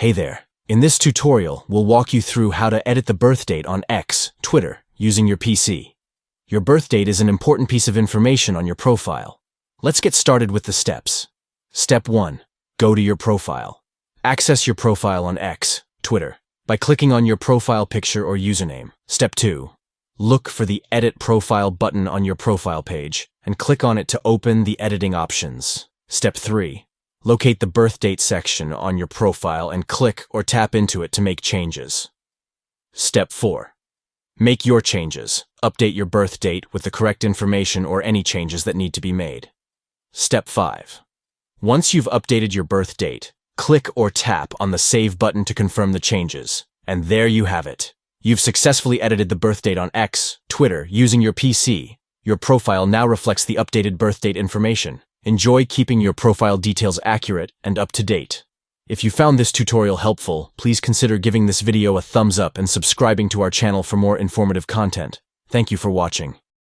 Hey there. In this tutorial, we'll walk you through how to edit the birth date on X, Twitter, using your PC. Your birth date is an important piece of information on your profile. Let's get started with the steps. Step 1. Go to your profile. Access your profile on X, Twitter, by clicking on your profile picture or username. Step 2. Look for the Edit Profile button on your profile page and click on it to open the editing options. Step 3. Locate the birth date section on your profile and click or tap into it to make changes. Step 4. Make your changes. Update your birth date with the correct information or any changes that need to be made. Step 5. Once you've updated your birth date, click or tap on the Save button to confirm the changes. And there you have it. You've successfully edited the birth date on X, Twitter, using your PC. Your profile now reflects the updated birth date information. Enjoy keeping your profile details accurate and up to date. If you found this tutorial helpful, please consider giving this video a thumbs up and subscribing to our channel for more informative content. Thank you for watching.